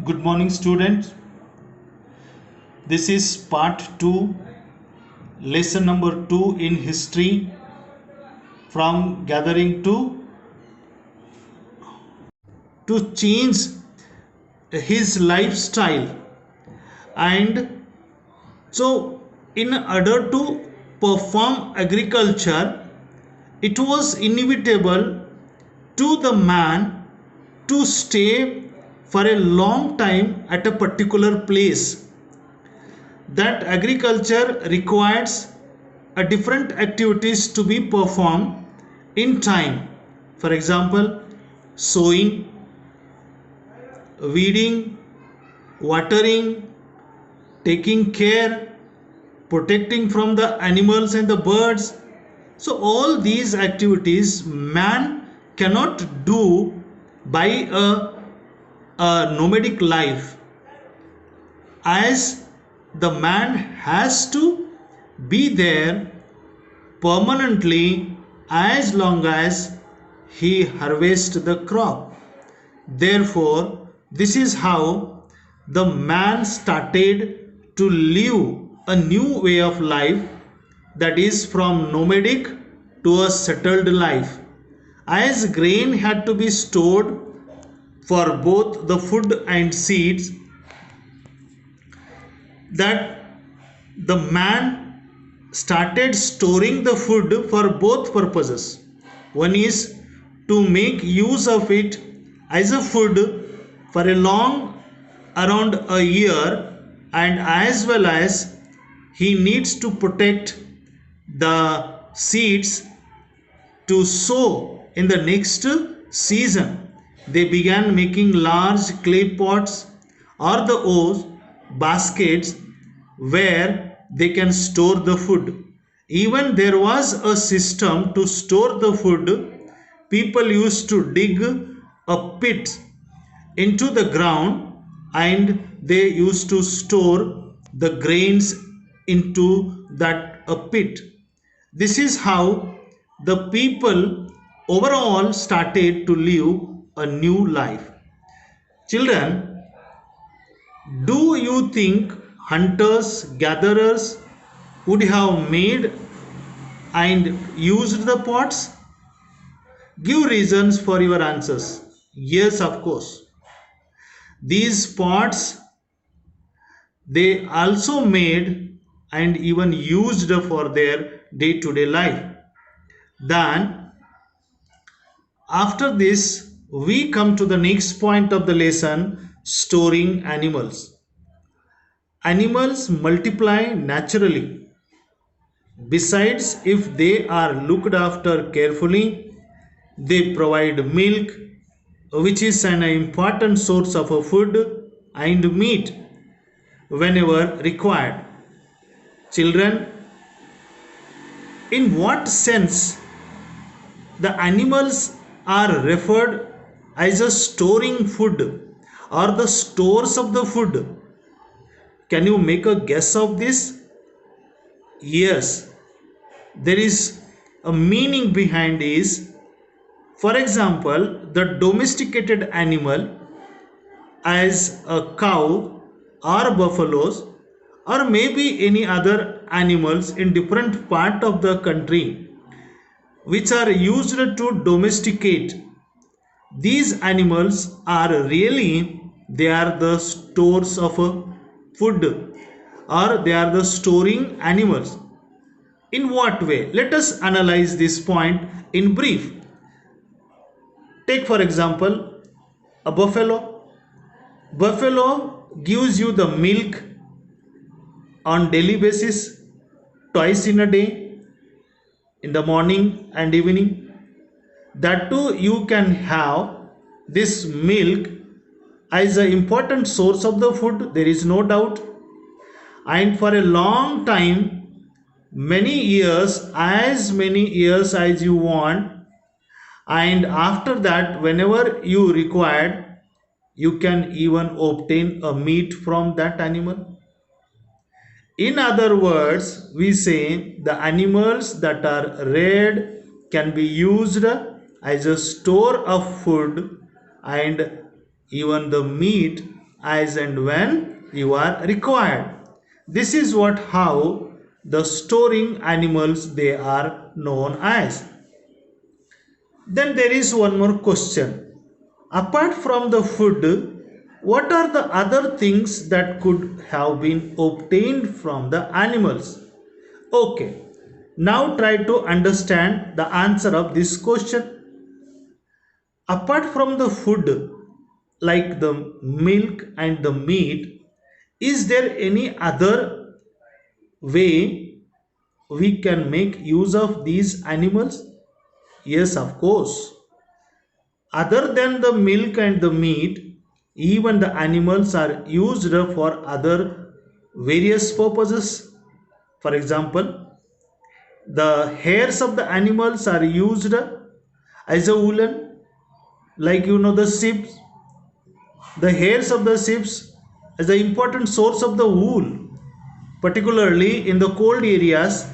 Good morning, students. This is part 2, lesson number 2 in history from gathering to change his lifestyle. And so, in order to perform agriculture, it was inevitable to the man to stay for a long time at a particular place. That agriculture requires a different activities to be performed in time. For example, sowing, weeding, watering, taking care, protecting from the animals and the birds. So all these activities man cannot do by a nomadic life, as the man has to be there permanently as long as he harvests the crop. Therefore, this is how the man started to live a new way of life, that is from nomadic to a settled life. As grain had to be stored for both the food and seeds, that the man started storing the food for both purposes. One is to make use of it as a food for a long around a year, and as well as he needs to protect the seeds to sow in the next season. They began making large clay pots or the O's baskets where they can store the food. Even there was a system to store the food. People used to dig a pit into the ground and they used to store the grains into that a pit. This is how the people overall started to live a new life. Children, do you think hunters gatherers would have made and used the pots? Give reasons for your answers. Yes, of course. These pots they also made and even used for their day-to-day life. Then after this we come to the next point of the lesson, storing animals. Animals multiply naturally. Besides, if they are looked after carefully, they provide milk, which is an important source of food, and meat whenever required. Children, in what sense the animals are referred as a storing food or the stores of the food? Can you make a guess of this? Yes, there is a meaning behind is, for example, the domesticated animal as a cow or buffaloes or maybe any other animals in different part of the country which are used to domesticate. These animals are really, they are the stores of food, or they are the storing animals. In what way? Let us analyze this point in brief. Take for example a buffalo. Buffalo gives you the milk on daily basis, twice in a day, in the morning and evening. That too you can have this milk as an important source of the food, there is no doubt. And for a long time, many years as you want, and after that whenever you required, you can even obtain a meat from that animal. In other words, we say the animals that are reared can be used as a store of food, and even the meat as and when you are required. This is what how the storing animals they are known as. Then there is one more question. Apart from the food, what are the other things that could have been obtained from the animals? Okay, now try to understand the answer of this question. Apart from the food, like the milk and the meat, is there any other way we can make use of these animals? Yes, of course. Other than the milk and the meat, even the animals are used for other various purposes. For example, the hairs of the animals are used as a woolen, like the sheep. The hairs of the sheep is an important source of the wool. Particularly in the cold areas,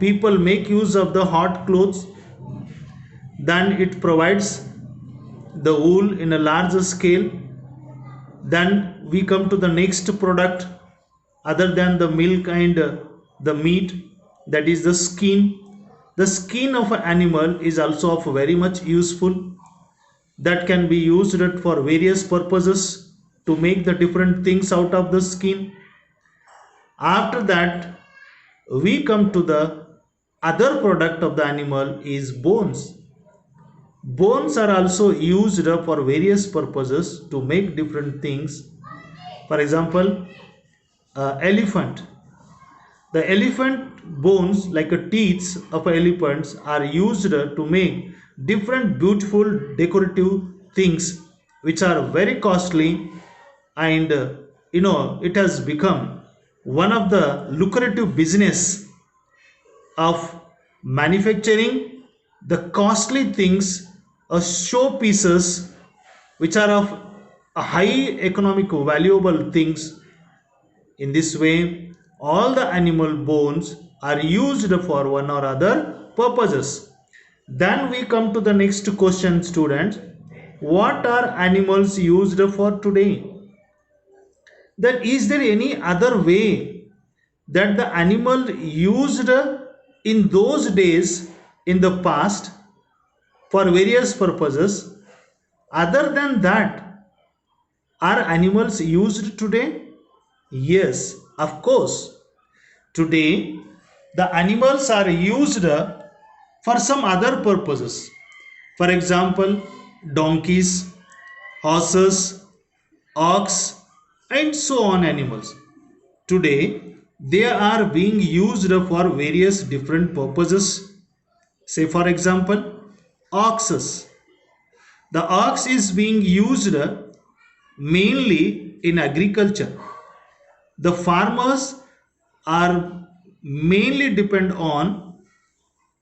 people make use of the hot clothes. Then it provides the wool in a larger scale. Then we come to the next product other than the milk and the meat, that is the skin. The skin of an animal is also of very much useful, that can be used for various purposes to make the different things out of the skin. After that, we come to the other product of the animal is bones. Bones are also used for various purposes to make different things. For example, elephant. The elephant bones, like a teeth of elephants, are used to make different beautiful decorative things which are very costly, and it has become one of the lucrative business of manufacturing the costly things, showpieces which are of a high economic valuable things. In this way, all the animal bones are used for one or other purposes. Then we come to the next question, students. What are animals used for today? Then is there any other way that the animal used in those days in the past for various purposes? Other than that, are animals used today? Yes, of course. Today, the animals are used for some other purposes. For example, donkeys, horses, ox, and so on animals. Today, they are being used for various different purposes. Say, for example, oxes. The ox is being used mainly in agriculture. The farmers are mainly depend on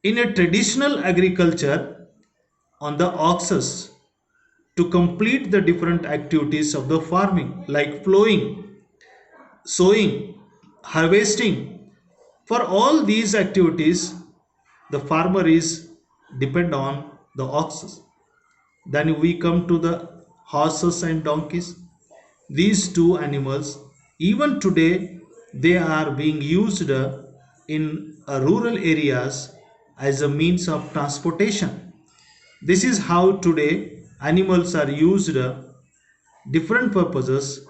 in a traditional agriculture on the oxes to complete the different activities of the farming, like plowing, sowing, harvesting. For all these activities, the farmer is depend on the oxes. Then we come to the horses and donkeys. These two animals, even today, they are being used in rural areas as a means of transportation. This is how today animals are used different purposes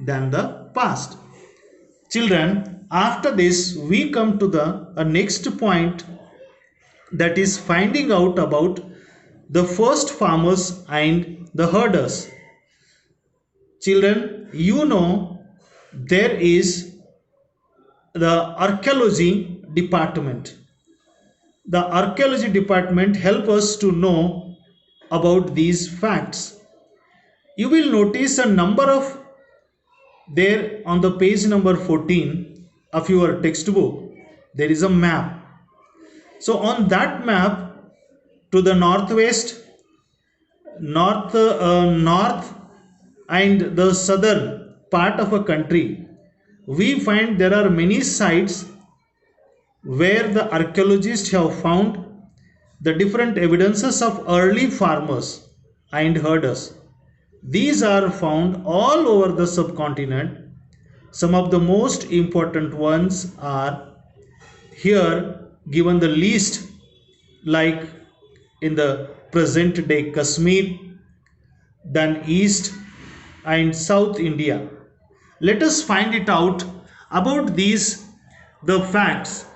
than the past. Children, after this we come to the next point, that is finding out about the first farmers and the herders. Children, there is the archaeology department. The archaeology department help us to know about these facts. You will notice a number of there on the page number 14 of your textbook. There is a map. So on that map, to the northwest, north and the southern part of a country, we find there are many sites where the archaeologists have found the different evidences of early farmers and herders. These are found all over the subcontinent. Some of the most important ones are here given the list, like in the present day Kashmir, then East and South India. Let us find it out about these the facts.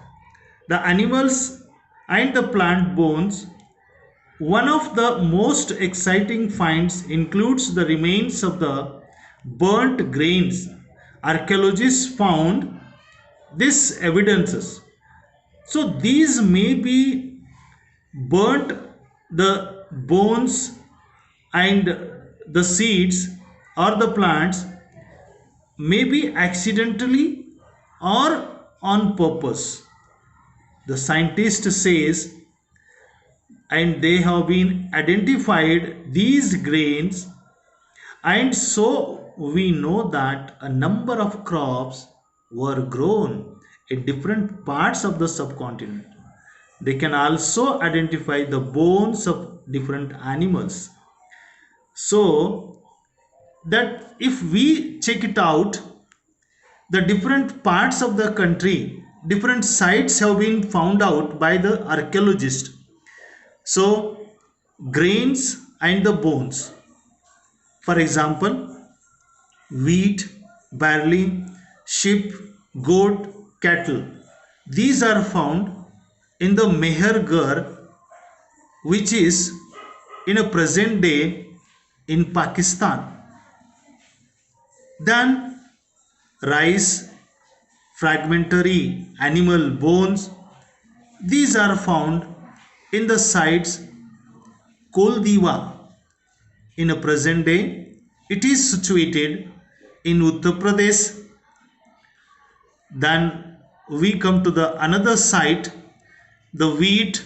The animals and the plant bones. One of the most exciting finds includes the remains of the burnt grains. Archaeologists found this evidences. So these may be burnt the bones and the seeds or the plants, may be accidentally or on purpose. The scientist says, and they have been identified these grains, and so we know that a number of crops were grown in different parts of the subcontinent. They can also identify the bones of different animals. So that if we check it out, the different parts of the country, different sites have been found out by the archaeologist. So grains and the bones, for example, wheat, barley, sheep, goat, cattle, these are found in the Mehergarh, which is in a present day in Pakistan. Then rice, fragmentary animal bones, these are found in the sites Koldiwa in a present day. It is situated in Uttar Pradesh. Then we come to the another site, the wheat,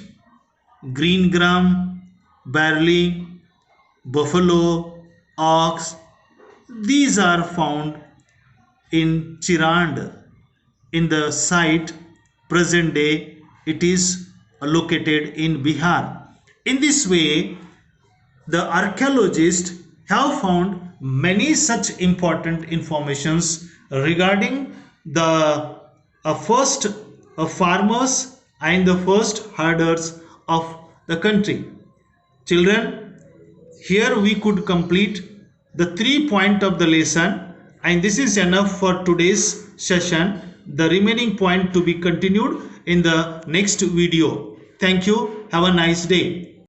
green gram, barley, buffalo, ox. These are found in Chirand in the site present day. It is located in Bihar. In this way, the archaeologists have found many such important informations regarding the first farmers and the first herders of the country. Children, here we could complete the 3 point of the lesson, and this is enough for today's session. The remaining point to be continued in the next video. Thank you. Have a nice day.